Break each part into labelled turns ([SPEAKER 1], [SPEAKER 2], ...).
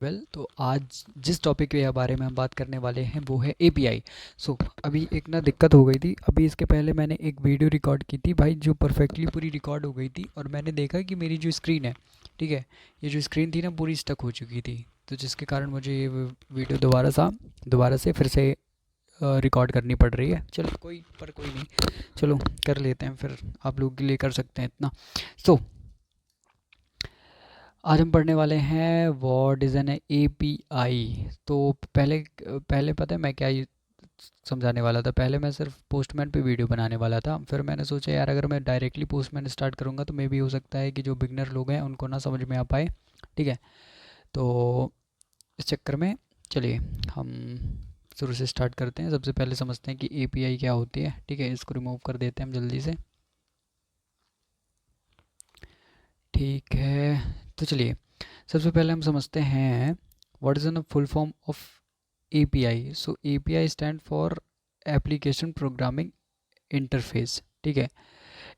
[SPEAKER 1] तो आज जिस टॉपिक के बारे में हम बात करने वाले हैं वो है एपीआई। अभी एक ना दिक्कत हो गई थी। अभी इसके पहले मैंने एक वीडियो रिकॉर्ड की थी भाई, जो परफेक्टली पूरी रिकॉर्ड हो गई थी, और मैंने देखा कि मेरी जो स्क्रीन है, ठीक है, ये जो स्क्रीन थी ना पूरी स्टक हो चुकी थी। तो जिसके कारण मुझे ये वीडियो दोबारा से फिर से रिकॉर्ड करनी पड़ रही है। चलो कोई नहीं, चलो कर लेते हैं, फिर आप लोगों के लिए कर सकते हैं इतना। सो आज हम पढ़ने वाले हैं व्हाट इज़ एन एपीआई। तो पहले पहले पता है मैं क्या समझाने वाला था। पहले मैं सिर्फ पोस्टमैन पे वीडियो बनाने वाला था, फिर मैंने सोचा यार अगर मैं डायरेक्टली पोस्टमैन स्टार्ट करूँगा तो मे भी हो सकता है कि जो बिगनर लोग हैं उनको ना समझ में आ पाए, ठीक है। तो इस चक्कर में चलिए हम शुरू से स्टार्ट करते हैं। सबसे पहले समझते हैं कि एपीआई क्या होती है, ठीक है। इसको रिमूव कर देते हैं हम जल्दी से, ठीक है। तो चलिए सबसे पहले हम समझते हैं what is the full form of API. So API stand for application programming interface, ठीक है।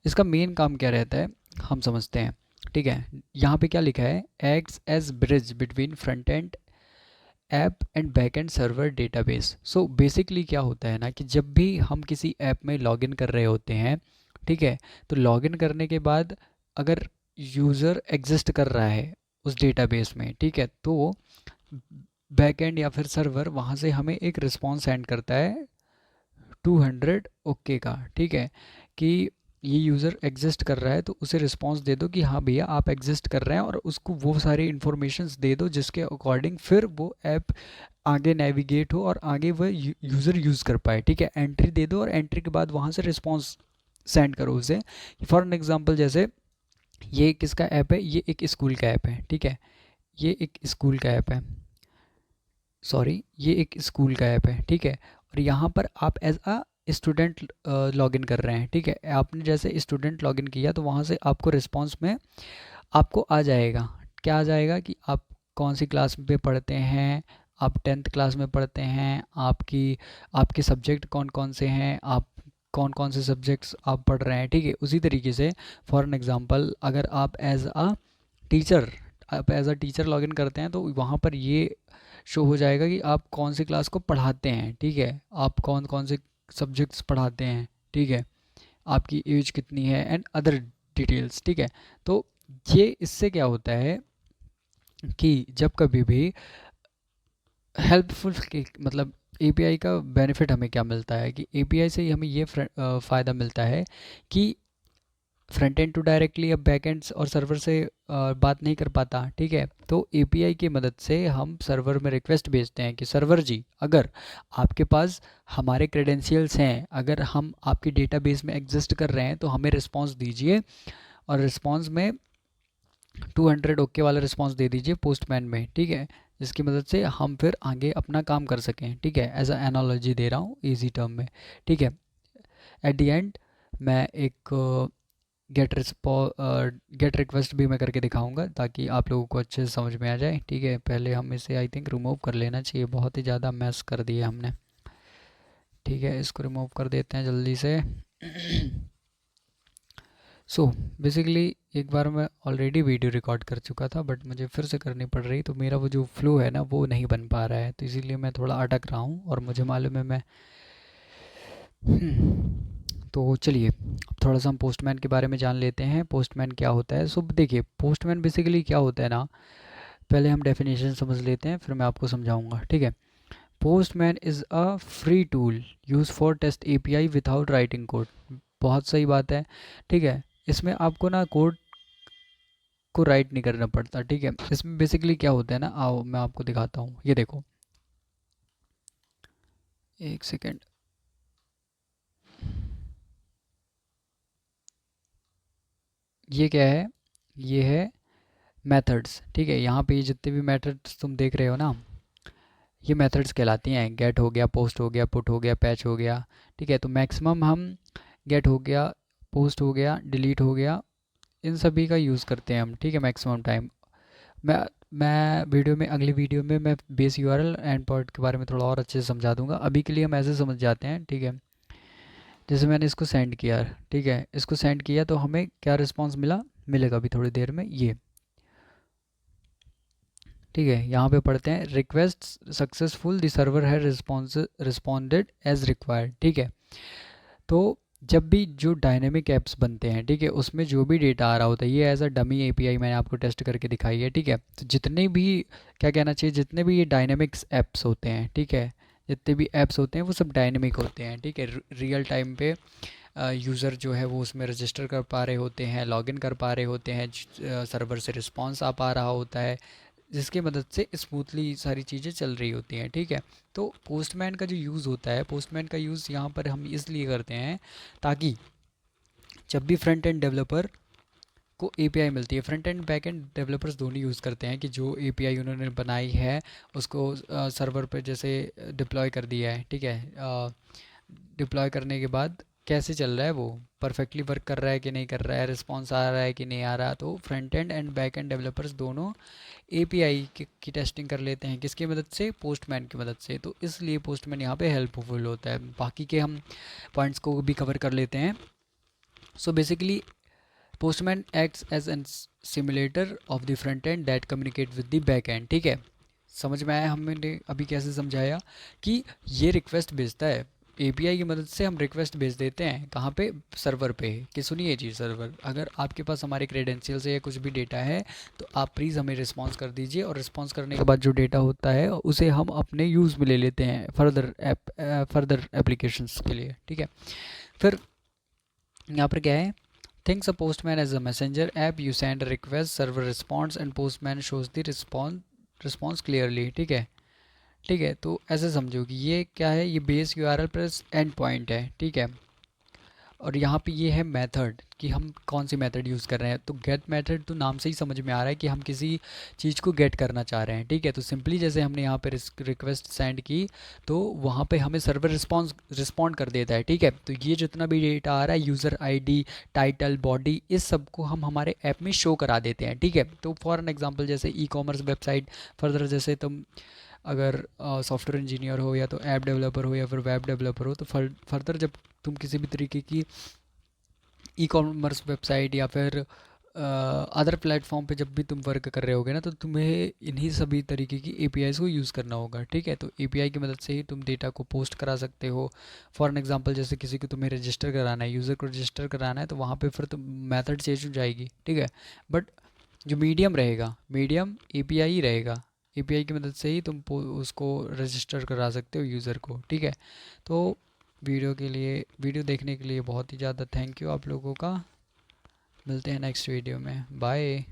[SPEAKER 1] इसका मेन काम क्या रहता है हम समझते हैं, ठीक है। यहाँ पे क्या लिखा है, acts as bridge between front end app and back end server database. So basically क्या होता है ना कि जब भी हम किसी ऐप में लॉगिन कर रहे होते हैं, ठीक है, तो लॉगिन करने के बाद अगर यूज़र एग्जिस्ट कर रहा है उस डेटाबेस में, ठीक है, तो बैकएंड या फिर सर्वर वहाँ से हमें एक रिस्पॉन्स सेंड करता है 200 ओके का, ठीक है, कि ये यूज़र एग्जिस्ट कर रहा है, तो उसे रिस्पॉन्स दे दो कि हाँ भैया आप एग्जिस्ट कर रहे हैं, और उसको वो सारी इन्फॉर्मेशंस दे दो जिसके अकॉर्डिंग फिर वो ऐप आगे नेविगेट हो और आगे वह यूज़र यूज़ कर पाए, ठीक है। एंट्री दे दो और एंट्री के बाद वहाँ से रिस्पॉन्स सेंड करो उसे। फॉर एन एग्जांपल जैसे ये किसका ऐप है, ये एक स्कूल का ऐप है, ठीक है, ये एक स्कूल का ऐप है, सॉरी ये एक स्कूल का ऐप है, ठीक है। और यहाँ पर आप एज अ स्टूडेंट लॉगिन कर रहे हैं, ठीक है। आपने जैसे स्टूडेंट लॉगिन किया तो वहाँ से आपको रिस्पॉन्स में आपको आ जाएगा, क्या आ जाएगा कि आप कौन सी क्लास में पढ़ते हैं, आप 10th क्लास में पढ़ते हैं, आपके सब्जेक्ट कौन कौन से हैं, आप कौन कौन से सब्जेक्ट्स आप पढ़ रहे हैं, ठीक है। उसी तरीके से फॉर एन एग्ज़ाम्पल अगर टीचर आप एज अ टीचर लॉगिन करते हैं तो वहाँ पर ये शो हो जाएगा कि आप कौन सी क्लास को पढ़ाते हैं, ठीक है, आप कौन कौन से सब्जेक्ट्स पढ़ाते हैं, ठीक है, आपकी एज कितनी है एंड अदर डिटेल्स, ठीक है। तो ये इससे क्या होता है कि जब कभी भी हेल्पफुल मतलब एपीआई का बेनिफिट हमें क्या मिलता है कि एपीआई से हमें ये फ़ायदा मिलता है कि फ्रंट एंड टू डायरेक्टली अब बैक एंड और सर्वर से बात नहीं कर पाता, ठीक है। तो एपीआई की मदद से हम सर्वर में रिक्वेस्ट भेजते हैं कि सर्वर जी अगर आपके पास हमारे क्रेडेंशियल्स हैं, अगर हम आपकी डेटाबेस में एग्जिस्ट कर रहे हैं तो हमें रिस्पांस दीजिए, और रिस्पांस में 200 ओके वाला रिस्पांस दे दीजिए पोस्टमैन में, ठीक है, जिसकी मदद से हम फिर आगे अपना काम कर सकें, ठीक है। एज अ एनालॉजी दे रहा हूँ इजी टर्म में, ठीक है। एट द एंड मैं एक गेट रिक्वेस्ट भी मैं करके दिखाऊंगा ताकि आप लोगों को अच्छे से समझ में आ जाए, ठीक है। पहले हम इसे आई थिंक रिमूव कर लेना चाहिए, बहुत ही ज़्यादा मैस कर दिया हमने, ठीक है। इसको रिमूव कर देते हैं जल्दी से। सो बेसिकली एक बार मैं ऑलरेडी वीडियो रिकॉर्ड कर चुका था, बट मुझे फिर से करनी पड़ रही, तो मेरा वो जो फ्लो है ना वो नहीं बन पा रहा है, तो इसीलिए मैं थोड़ा अटक रहा हूँ, और मुझे मालूम है मैं तो चलिए अब थोड़ा सा हम पोस्टमैन के बारे में जान लेते हैं, पोस्टमैन क्या होता है। सो देखिए पोस्टमैन बेसिकली क्या होता है ना, पहले हम डेफिनेशन समझ लेते हैं फिर मैं आपको समझाऊंगा, ठीक है। Postman is a free tool use for test API without writing code. बहुत सही बात है, ठीक है। इसमें आपको ना कोड को राइट नहीं करना पड़ता, ठीक है। इसमें बेसिकली क्या होता है ना, आओ मैं आपको दिखाता हूँ, ये देखो, एक सेकेंड, ये क्या है, ये है मेथड्स, ठीक है। यहाँ पे ये जितने भी मेथड्स तुम देख रहे हो ना, ये मेथड्स कहलाती हैं। गेट हो गया, पोस्ट हो गया, पुट हो गया, पैच हो गया, ठीक है। तो मैक्सिमम हम गेट हो गया, पोस्ट हो गया, डिलीट हो गया, इन सभी का यूज़ करते हैं हम, ठीक है, मैक्सिमम टाइम। मैं मैं वीडियो में अगली वीडियो में मैं बेस यूआरएल एंड पॉइंट के बारे में थोड़ा और अच्छे से समझा दूंगा। अभी के लिए हम ऐसे समझ जाते हैं, ठीक है। जैसे मैंने इसको सेंड किया, ठीक है, इसको सेंड किया तो हमें क्या रिस्पॉन्स मिला, मिलेगा अभी थोड़ी देर में, ये ठीक है, यहाँ पे पढ़ते हैं रिक्वेस्ट सक्सेसफुल, द सर्वर है रिस्पॉन्डेड एज रिक्वायर्ड। ठीक है, तो जब भी जो डायनेमिक ऐप्स बनते हैं, ठीक है, उसमें जो भी डेटा आ रहा होता है, ये एज अ डमी एपीआई मैंने आपको टेस्ट करके दिखाई है। ठीक है, तो जितने भी, क्या कहना चाहिए, जितने भी ये डायनेमिक्स ऐप्स होते हैं, ठीक है, जितने भी ऐप्स होते हैं वो सब डायनेमिक होते हैं। ठीक है, रियल टाइम पे यूज़र जो है वो उसमें रजिस्टर कर पा रहे होते हैं, लॉगिन कर पा रहे होते हैं, सर्वर से रिस्पांस आ पा रहा होता है, जिसकी मदद से स्मूथली सारी चीज़ें चल रही होती हैं। ठीक है, तो पोस्टमैन का जो यूज़ होता है, पोस्टमैन का यूज़ यहाँ पर हम इसलिए करते हैं ताकि जब भी फ्रंट एंड डेवलपर को एपीआई मिलती है, front end back and developers दोनों यूज़ करते हैं कि जो एपीआई उन्होंने बनाई है उसको सर्वर पर जैसे डिप्लॉय कर दिया है। ठीक है, डिप्लॉय करने के बाद कैसे चल रहा है, वो परफेक्टली वर्क कर रहा है कि नहीं कर रहा है, रिस्पॉन्स आ रहा है कि नहीं आ रहा। तो front end and back and developers दोनों एपीआई की टेस्टिंग कर लेते हैं, किसकी मदद से, पोस्टमैन की मदद से। तो इसलिए पोस्टमैन यहाँ पे हेल्पफुल होता है। बाकी के हम पॉइंट्स को भी कवर कर लेते हैं। So basically Postman acts as an simulator of the front end that communicate with the back end. ठीक है, समझ में आया हमने अभी कैसे समझाया कि ये रिक्वेस्ट भेजता है, एपीआई की मदद से हम रिक्वेस्ट भेज देते हैं कहाँ पे, सर्वर पे। कि सुनिए ये चीज़, सर्वर, अगर आपके पास हमारे क्रेडेंशियल से या कुछ भी डेटा है तो आप प्लीज़ हमें रिस्पॉन्स कर दीजिए, और रिस्पॉन्स करने के बाद जो डेटा होता है उसे हम अपने यूज़ में ले लेते हैं फर्दर एप्लीकेशंस के लिए। ठीक है, फिर यहाँ पर क्या है, thinks a Postman as a messenger app, you send request, server response and Postman shows the response clearly. ठीक है, ठीक है, तो ऐसे समझो कि ये क्या है, ये base URL plus and point है। ठीक है, और यहाँ पे ये है मेथड कि हम कौन सी मेथड यूज़ कर रहे हैं। तो गेट मेथड तो नाम से ही समझ में आ रहा है कि हम किसी चीज़ को गेट करना चाह रहे हैं। ठीक है, तो सिंपली जैसे हमने यहाँ पे रिक्वेस्ट सेंड की तो वहाँ पे हमें सर्वर रिस्पॉन्ड कर देता है। ठीक है, तो ये जितना भी डेटा आ रहा है, यूज़र आईडी, टाइटल, बॉडी, इस सब को हम हमारे ऐप में शो करा देते हैं। ठीक है, तो फॉर एन एग्जांपल जैसे ई कॉमर्स वेबसाइट, फर्दर जैसे तुम अगर सॉफ्टवेयर इंजीनियर हो या तो ऐप डेवलपर हो या फिर वेब डेवलपर हो, तो फर्दर जब तुम किसी भी तरीके की ई कॉमर्स वेबसाइट या फिर अदर प्लेटफॉर्म पे जब भी तुम वर्क कर रहे होगे ना, तो तुम्हें इन्हीं सभी तरीके की एपीआईज़ को यूज़ करना होगा। ठीक है, तो एपीआई की मदद से ही तुम डेटा को पोस्ट करा सकते हो। फॉर एन एग्जांपल जैसे किसी को तुम्हें रजिस्टर कराना है, यूज़र को रजिस्टर कराना है, तो वहाँ पे फिर तुम मेथड चेंज हो जाएगी। ठीक है, बट जो मीडियम रहेगा, मीडियम एपीआई ही रहेगा। एपीआई की मदद से ही तुम उसको रजिस्टर करा सकते हो यूज़र को। ठीक है, तो वीडियो देखने के लिए बहुत ही ज़्यादा थैंक यू आप लोगों का। मिलते हैं नेक्स्ट वीडियो में, बाय।